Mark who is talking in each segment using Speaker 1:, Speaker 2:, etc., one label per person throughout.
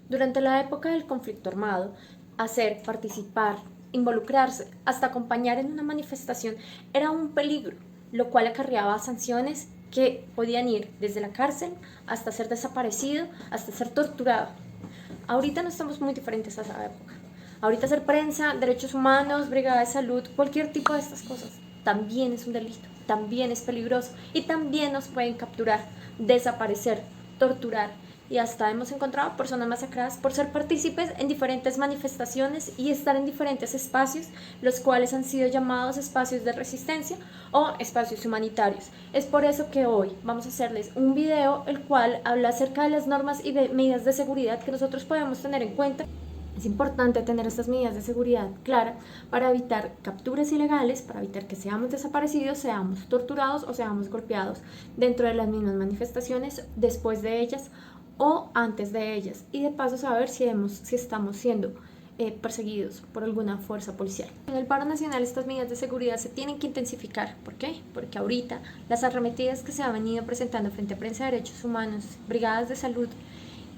Speaker 1: Durante la época del conflicto armado, hacer, participar, involucrarse, hasta acompañar en una manifestación era un peligro, lo cual acarreaba sanciones que podían ir desde la cárcel hasta ser desaparecido, hasta ser torturado. Ahorita no estamos muy diferentes a esa época. Ahorita hacer prensa, derechos humanos, brigada de salud, cualquier tipo de estas cosas, también es un delito, también es peligroso y también nos pueden capturar, desaparecer, torturar. Y hasta hemos encontrado personas masacradas por ser partícipes en diferentes manifestaciones y estar en diferentes espacios, los cuales han sido llamados espacios de resistencia o espacios humanitarios. Es por eso que hoy vamos a hacerles un video el cual habla acerca de las normas y de medidas de seguridad que nosotros podemos tener en cuenta. Es importante tener estas medidas de seguridad claras para evitar capturas ilegales, para evitar que seamos desaparecidos, seamos torturados o seamos golpeados dentro de las mismas manifestaciones, después de ellas o antes de ellas. Y de paso saber si estamos siendo perseguidos por alguna fuerza policial. En el paro nacional estas medidas de seguridad se tienen que intensificar. ¿Por qué? Porque ahorita las arremetidas que se han venido presentando frente a Prensa de Derechos Humanos, brigadas de salud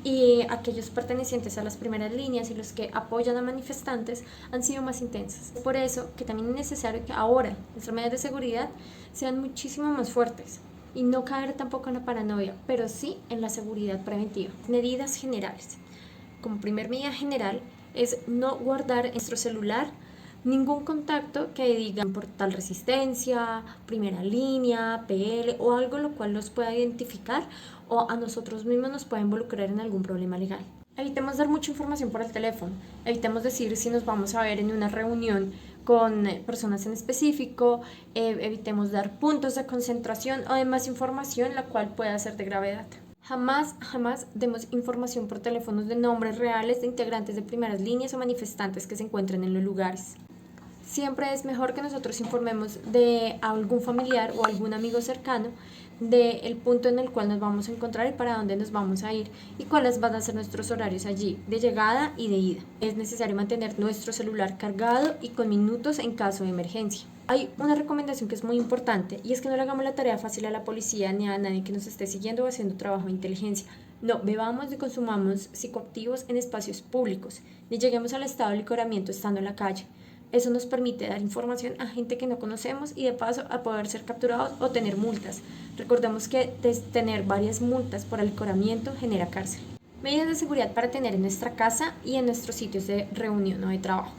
Speaker 1: y aquellos pertenecientes a las primeras líneas y los que apoyan a manifestantes han sido más intensas. Por eso que también es necesario que ahora nuestras medidas de seguridad sean muchísimo más fuertes y no caer tampoco en la paranoia, pero sí en la seguridad preventiva. Medidas generales. Como primer medida general es no guardar en nuestro celular ningún contacto que diga portal resistencia, primera línea, PL o algo lo cual nos pueda identificar o a nosotros mismos nos pueda involucrar en algún problema legal. Evitemos dar mucha información por el teléfono, evitemos decir si nos vamos a ver en una reunión con personas en específico, evitemos dar puntos de concentración o demás información la cual pueda ser de gravedad. Jamás demos información por teléfonos de nombres reales de integrantes de primeras líneas o manifestantes que se encuentren en los lugares. Siempre es mejor que nosotros informemos de algún familiar o algún amigo cercano del punto en el cual nos vamos a encontrar y para dónde nos vamos a ir y cuáles van a ser nuestros horarios allí de llegada y de ida. Es necesario mantener nuestro celular cargado y con minutos en caso de emergencia. Hay una recomendación que es muy importante y es que no le hagamos la tarea fácil a la policía ni a nadie que nos esté siguiendo o haciendo trabajo de inteligencia. No bebamos ni consumamos psicoactivos en espacios públicos, ni lleguemos al estado de licoramiento estando en la calle. Eso nos permite dar información a gente que no conocemos y de paso a poder ser capturados o tener multas. Recordemos que tener varias multas por alicoramiento genera cárcel. Medidas de seguridad para tener en nuestra casa y en nuestros sitios de reunión o de trabajo.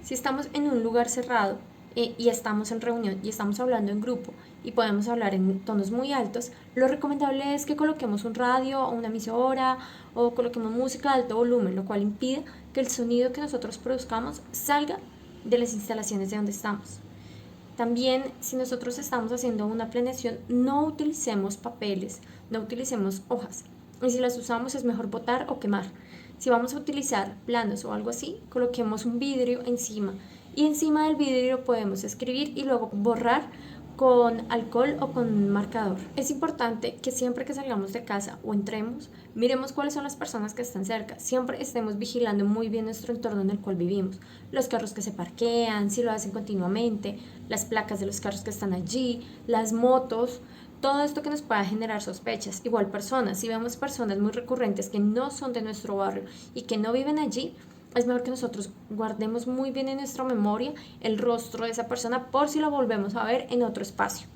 Speaker 1: Si estamos en un lugar cerrado y estamos en reunión y estamos hablando en grupo y podemos hablar en tonos muy altos, lo recomendable es que coloquemos un radio o una emisora o coloquemos música de alto volumen, lo cual impide que el sonido que nosotros produzcamos salga de las instalaciones de donde estamos. También, si nosotros estamos haciendo una planeación, no utilicemos papeles, no utilicemos hojas. Y si las usamos es mejor botar o quemar. Si vamos a utilizar planos o algo así, coloquemos un vidrio encima. Y encima del vidrio podemos escribir y luego borrar con alcohol o con un marcador. Es importante que siempre que salgamos de casa o entremos, miremos cuáles son las personas que están cerca. Siempre estemos vigilando muy bien nuestro entorno en el cual vivimos. Los carros que se parquean, si lo hacen continuamente, las placas de los carros que están allí, las motos, todo esto que nos pueda generar sospechas. Igual personas, si vemos personas muy recurrentes que no son de nuestro barrio y que no viven allí, es mejor que nosotros guardemos muy bien en nuestra memoria el rostro de esa persona por si lo volvemos a ver en otro espacio.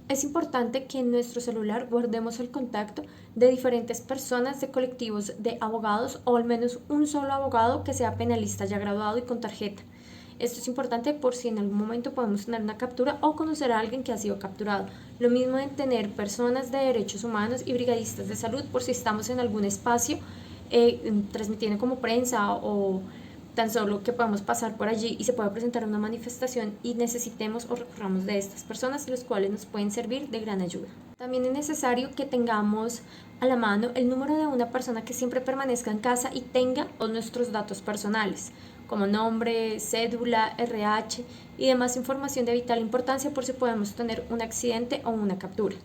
Speaker 1: Es importante que en nuestro celular guardemos el contacto de diferentes personas de colectivos de abogados o al menos un solo abogado que sea penalista ya graduado y con tarjeta. Esto es importante por si en algún momento podemos tener una captura o conocer a alguien que ha sido capturado. Lo mismo de tener personas de derechos humanos y brigadistas de salud por si estamos en algún espacio transmitiendo como prensa o tan solo que podamos pasar por allí y se pueda presentar una manifestación y necesitemos o recurramos de estas personas, los cuales nos pueden servir de gran ayuda. También es necesario que tengamos a la mano el número de una persona que siempre permanezca en casa y tenga todos nuestros datos personales, como nombre, cédula, RH y demás información de vital importancia por si podemos tener un accidente o una captura.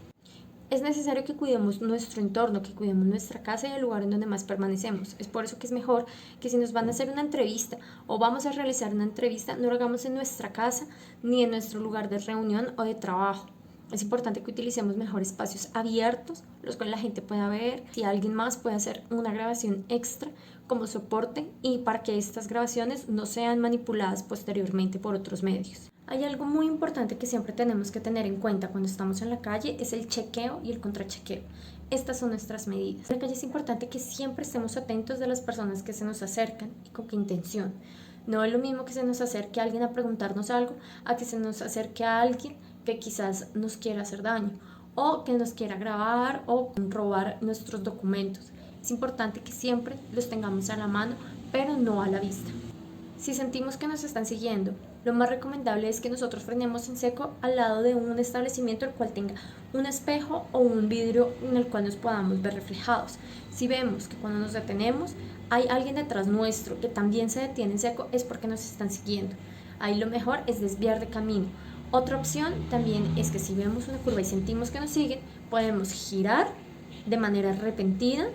Speaker 1: Es necesario que cuidemos nuestro entorno, que cuidemos nuestra casa y el lugar en donde más permanecemos. Es por eso que es mejor que si nos van a hacer una entrevista o vamos a realizar una entrevista, no lo hagamos en nuestra casa ni en nuestro lugar de reunión o de trabajo. Es importante que utilicemos mejor espacios abiertos, los cuales la gente pueda ver. Si alguien más puede hacer una grabación extra como soporte y para que estas grabaciones no sean manipuladas posteriormente por otros medios. Hay algo muy importante que siempre tenemos que tener en cuenta cuando estamos en la calle, es el chequeo y el contrachequeo. Estas son nuestras medidas. En la calle es importante que siempre estemos atentos de las personas que se nos acercan y con qué intención. No es lo mismo que se nos acerque a alguien a preguntarnos algo, a que se nos acerque a alguien que quizás nos quiera hacer daño o que nos quiera grabar o robar nuestros documentos. Es importante que siempre los tengamos a la mano, pero no a la vista. Si sentimos que nos están siguiendo, lo más recomendable es que nosotros frenemos en seco al lado de un establecimiento el cual tenga un espejo o un vidrio en el cual nos podamos ver reflejados. Si vemos que cuando nos detenemos hay alguien detrás nuestro que también se detiene en seco, es porque nos están siguiendo. Ahí lo mejor es desviar de camino. Otra opción también es que si vemos una curva y sentimos que nos siguen, podemos girar de manera repentina,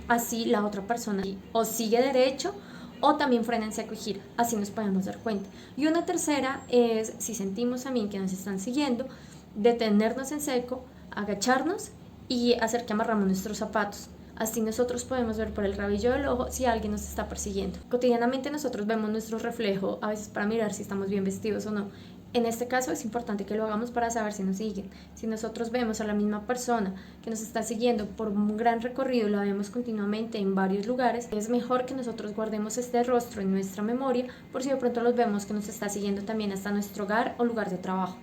Speaker 1: así la otra persona o sigue derecho o también frena en seco y gira, así nos podemos dar cuenta. Y una tercera es, si sentimos también que nos están siguiendo, detenernos en seco, agacharnos y hacer que amarramos nuestros zapatos. Así nosotros podemos ver por el rabillo del ojo si alguien nos está persiguiendo. Cotidianamente nosotros vemos nuestro reflejo a veces para mirar si estamos bien vestidos o no. En este caso es importante que lo hagamos para saber si nos siguen. Si nosotros vemos a la misma persona que nos está siguiendo por un gran recorrido, la vemos continuamente en varios lugares, es mejor que nosotros guardemos este rostro en nuestra memoria por si de pronto los vemos que nos está siguiendo también hasta nuestro hogar o lugar de trabajo.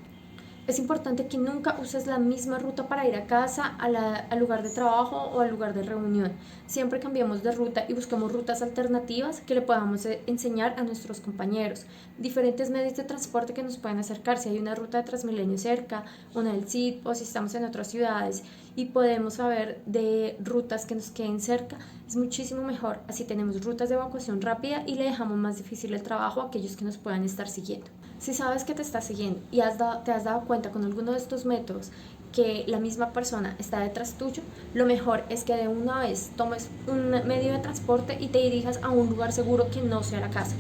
Speaker 1: Es importante que nunca uses la misma ruta para ir a casa, al lugar de trabajo o al lugar de reunión. Siempre cambiemos de ruta y busquemos rutas alternativas que le podamos enseñar a nuestros compañeros. Diferentes medios de transporte que nos pueden acercar. Si hay una ruta de Transmilenio cerca, una del CID o si estamos en otras ciudades y podemos saber de rutas que nos queden cerca, es muchísimo mejor. Así tenemos rutas de evacuación rápida y le dejamos más difícil el trabajo a aquellos que nos puedan estar siguiendo. Si sabes que te está siguiendo y te has dado cuenta con alguno de estos métodos que la misma persona está detrás tuyo, lo mejor es que de una vez tomes un medio de transporte y te dirijas a un lugar seguro que no sea la casa.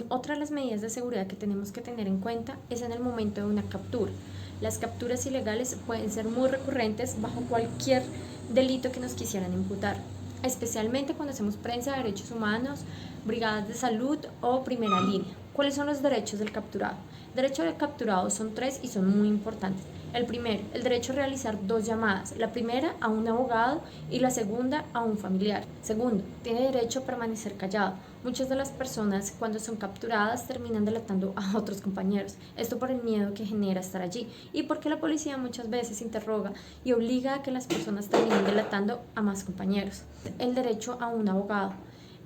Speaker 1: Otra de las medidas de seguridad que tenemos que tener en cuenta es en el momento de una captura. Las capturas ilegales pueden ser muy recurrentes bajo cualquier delito que nos quisieran imputar, especialmente cuando hacemos prensa de derechos humanos, brigadas de salud o primera línea. ¿Cuáles son los derechos del capturado? Derechos del capturado son 3 y son muy importantes. El primero, el derecho a realizar 2 llamadas, la primera a un abogado y la segunda a un familiar. Segundo, tiene derecho a permanecer callado. Muchas de las personas cuando son capturadas terminan delatando a otros compañeros, esto por el miedo que genera estar allí y porque la policía muchas veces interroga y obliga a que las personas terminen delatando a más compañeros. El derecho a un abogado.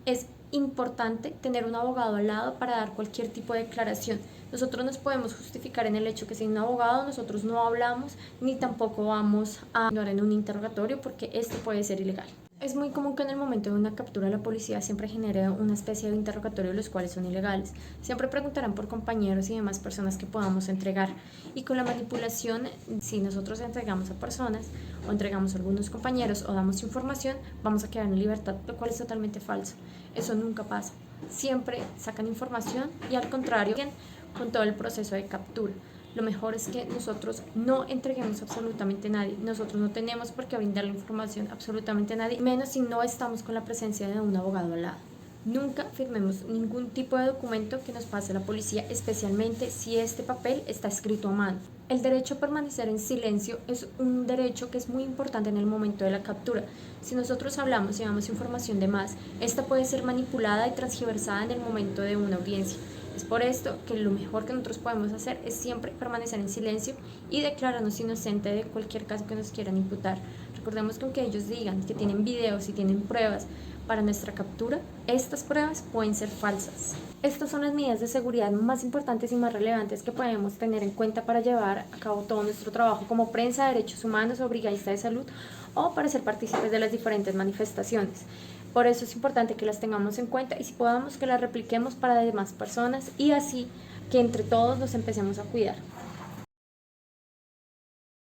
Speaker 1: Es importante tener un abogado al lado para dar cualquier tipo de declaración. Nosotros nos podemos justificar en el hecho que sin un abogado nosotros no hablamos ni tampoco vamos a actuar en un interrogatorio porque esto puede ser ilegal. Es muy común que en el momento de una captura la policía siempre genere una especie de interrogatorio, los cuales son ilegales. Siempre preguntarán por compañeros y demás personas que podamos entregar. Y con la manipulación, si nosotros entregamos a personas o entregamos a algunos compañeros o damos información, vamos a quedar en libertad, lo cual es totalmente falso. Eso nunca pasa. Siempre sacan información y al contrario, con todo el proceso de captura. Lo mejor es que nosotros no entreguemos absolutamente a nadie. Nosotros no tenemos por qué brindarle información absolutamente a nadie, menos si no estamos con la presencia de un abogado al lado. Nunca firmemos ningún tipo de documento que nos pase la policía, especialmente si este papel está escrito a mano. El derecho a permanecer en silencio es un derecho que es muy importante en el momento de la captura. Si nosotros hablamos y damos información de más, esta puede ser manipulada y transgiversada en el momento de una audiencia. Es por esto que lo mejor que nosotros podemos hacer es siempre permanecer en silencio y declararnos inocentes de cualquier caso que nos quieran imputar. Recordemos que aunque ellos digan que tienen videos y tienen pruebas para nuestra captura, estas pruebas pueden ser falsas. Estas son las medidas de seguridad más importantes y más relevantes que podemos tener en cuenta para llevar a cabo todo nuestro trabajo como prensa de derechos humanos o brigadista de salud o para ser partícipes de las diferentes manifestaciones. Por eso es importante que las tengamos en cuenta y si podamos que las repliquemos para demás personas y así que entre todos nos empecemos a cuidar.